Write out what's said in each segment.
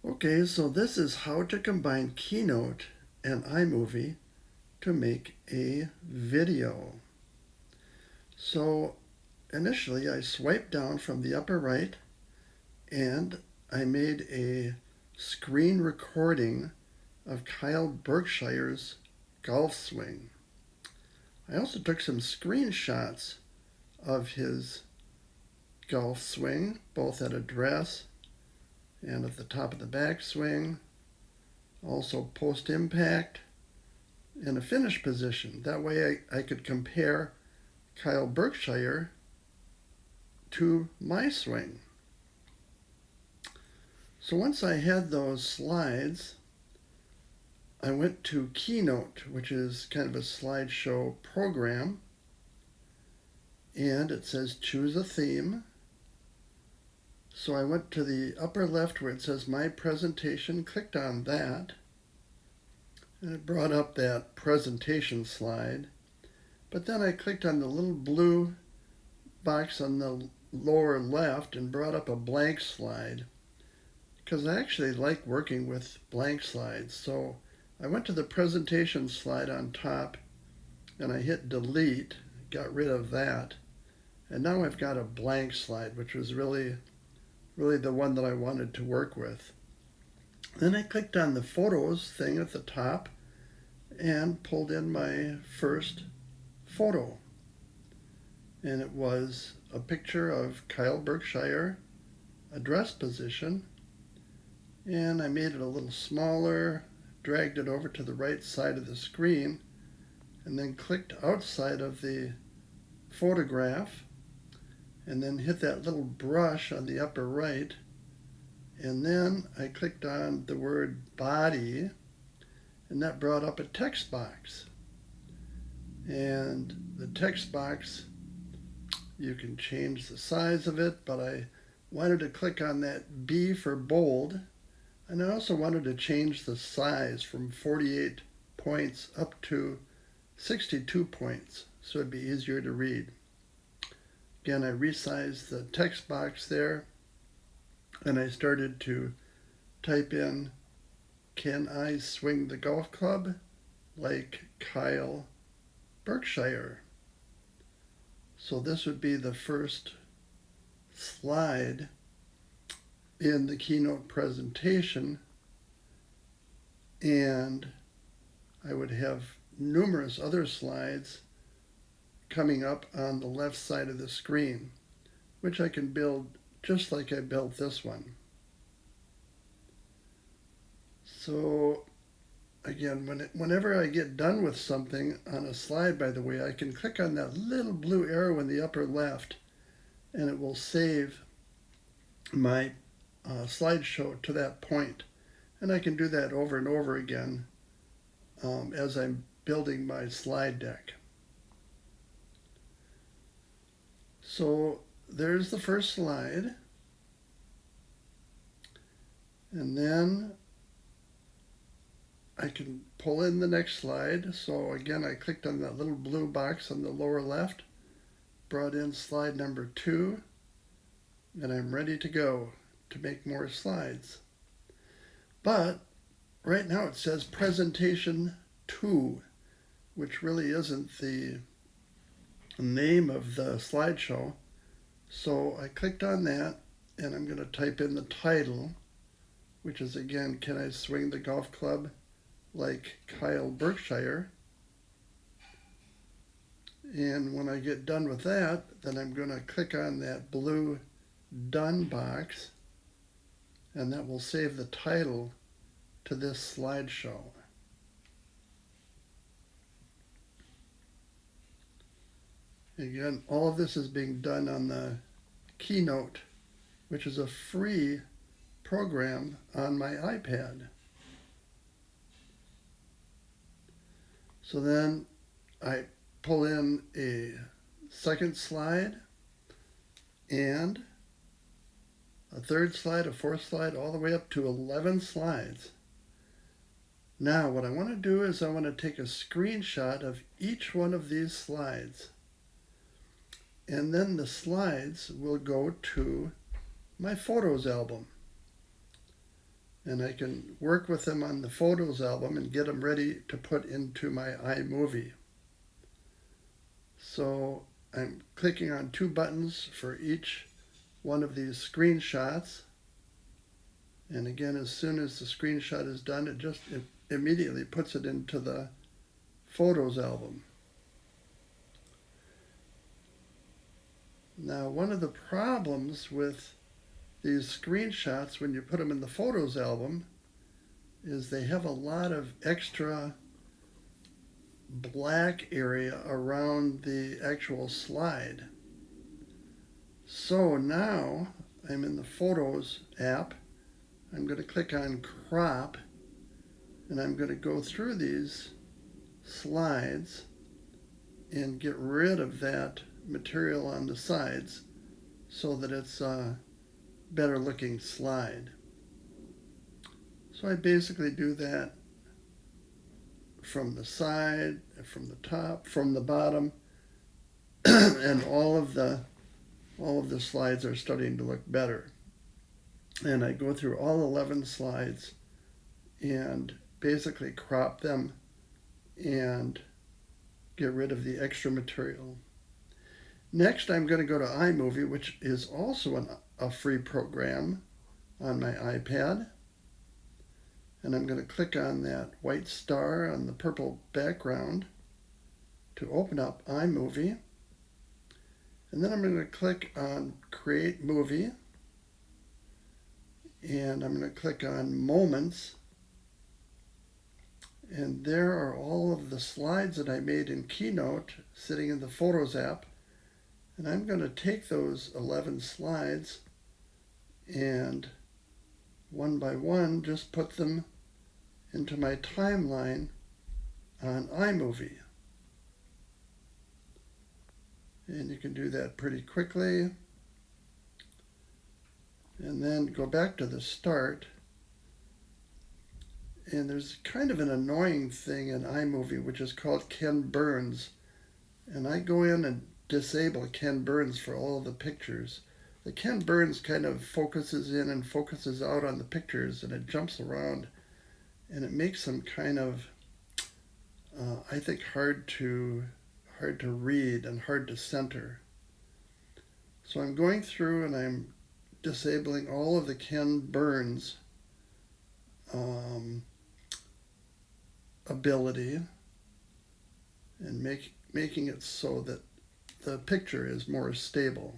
Okay, so this is how to combine Keynote and iMovie to make a video. So initially I swiped down from the upper right and I made a screen recording of Kyle Berkshire's golf swing. I also took some screenshots of his golf swing, both at address and at the top of the backswing, also post-impact, and a finish position. That way I could compare Kyle Berkshire to my swing. So once I had those slides, I went to Keynote, which is kind of a slideshow program, and it says choose a theme. So I went to the upper left where it says My Presentation, clicked on that, and it brought up that presentation slide. But then I clicked on the little blue box on the lower left and brought up a blank slide, because I actually like working with blank slides. So I went to the presentation slide on top and I hit delete, got rid of that, and now I've got a blank slide, which was really the one that I wanted to work with. Then I clicked on the photos thing at the top and pulled in my first photo. And it was a picture of Kyle Berkshire, address position, and I made it a little smaller, dragged it over to the right side of the screen, and then clicked outside of the photograph, and then hit that little brush on the upper right, and then I clicked on the word body, and that brought up a text box. And the text box, you can change the size of it, but I wanted to click on that B for bold, and I also wanted to change the size from 48 points up to 62 points, so it'd be easier to read. Again, I resized the text box there, and I started to type in, can I swing the golf club like Kyle Berkshire? So this would be the first slide in the keynote presentation, and I would have numerous other slides coming up on the left side of the screen, which I can build just like I built this one. So again, whenever I get done with something on a slide, by the way, I can click on that little blue arrow in the upper left, and it will save my slideshow to that point. And I can do that over and over again as I'm building my slide deck. So there's the first slide, and then I can pull in the next slide. So again, I clicked on that little blue box on the lower left, brought in slide number 2, and I'm ready to go to make more slides. But right now it says presentation 2, which really isn't the name of the slideshow. So I clicked on that, and I'm going to type in the title, which is again, can I swing the golf club like Kyle Berkshire? And when I get done with that, then I'm going to click on that blue done box, and that will save the title to this slideshow. Again, all of this is being done on the Keynote, which is a free program on my iPad. So then I pull in a second slide and a third slide, a fourth slide, all the way up to 11 slides. Now what I want to do is I want to take a screenshot of each one of these slides, and then the slides will go to my photos album. and I can work with them on the photos album and get them ready to put into my iMovie. So I'm clicking on 2 buttons for each one of these screenshots. And again, as soon as the screenshot is done, it immediately puts it into the photos album. Now, one of the problems with these screenshots when you put them in the photos album is they have a lot of extra black area around the actual slide. So now I'm in the Photos app. I'm going to click on Crop, and I'm going to go through these slides and get rid of that material on the sides so that it's a better looking slide. So I basically do that from the side, from the top, from the bottom, and all of the slides are starting to look better. And I go through all 11 slides and basically crop them and get rid of the extra material. Next, I'm going to go to iMovie, which is also a free program on my iPad. And I'm going to click on that white star on the purple background to open up iMovie. And then I'm going to click on Create Movie. And I'm going to click on Moments. And there are all of the slides that I made in Keynote sitting in the Photos app. And I'm going to take those 11 slides and one by one just put them into my timeline on iMovie. And you can do that pretty quickly. And then go back to the start. And there's kind of an annoying thing in iMovie which is called Ken Burns. And I go in and disable Ken Burns for all the pictures. The Ken Burns kind of focuses in and focuses out on the pictures, and it jumps around, and it makes them kind of, I think, hard to read and hard to center. So I'm going through and I'm disabling all of the Ken Burns ability and making it so that the picture is more stable.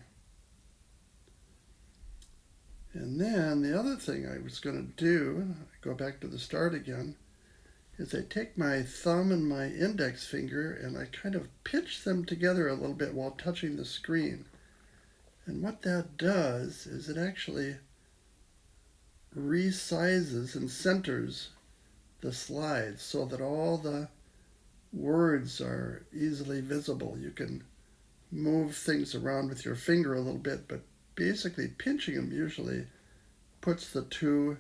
And then the other thing I was going to do, go back to the start again, is I take my thumb and my index finger and I kind of pitch them together a little bit while touching the screen. And what that does is it actually resizes and centers the slides so that all the words are easily visible. You can move things around with your finger a little bit, but basically pinching them usually puts the two,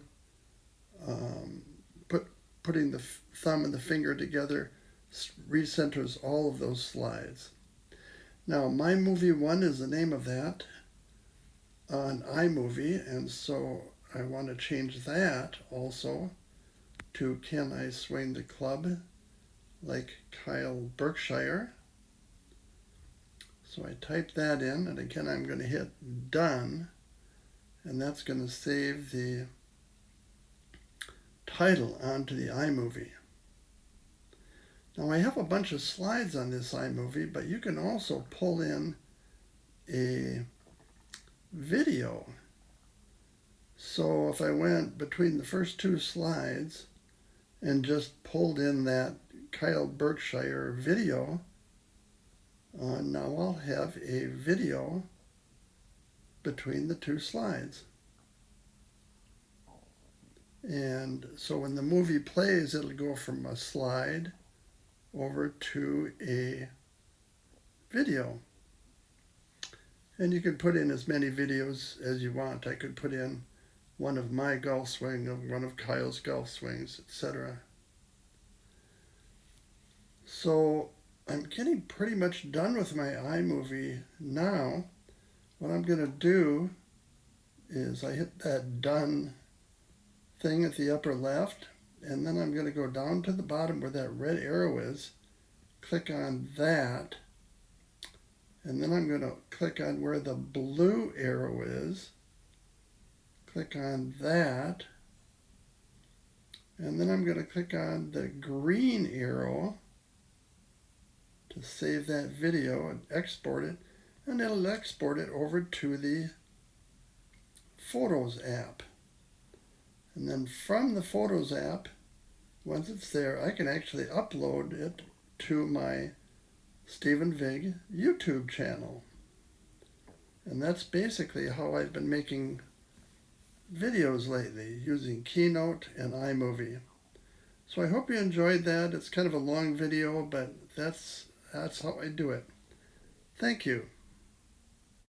putting the thumb and the finger together recenters all of those slides. Now, My Movie 1 is the name of that on iMovie, and so I want to change that also to Can I Swing the Club like Kyle Berkshire. So I type that in, and again I'm going to hit Done, and that's going to save the title onto the iMovie. Now I have a bunch of slides on this iMovie, but you can also pull in a video. So if I went between the first 2 slides and just pulled in that Kyle Berkshire video, now I'll have a video between the 2 slides. And so when the movie plays, it'll go from a slide over to a video. And you can put in as many videos as you want. I could put in one of my golf swing, one of Kyle's golf swings, etc. So I'm getting pretty much done with my iMovie now. What I'm going to do is I hit that Done thing at the upper left, and then I'm going to go down to the bottom where that red arrow is, click on that, and then I'm going to click on where the blue arrow is, click on that, and then I'm going to click on the green arrow to save that video and export it, and it'll export it over to the Photos app. And then from the Photos app, once it's there, I can actually upload it to my Steven Vig YouTube channel. And that's basically how I've been making videos lately, using Keynote and iMovie. So I hope you enjoyed that. It's kind of a long video, but that's how I do it. Thank you.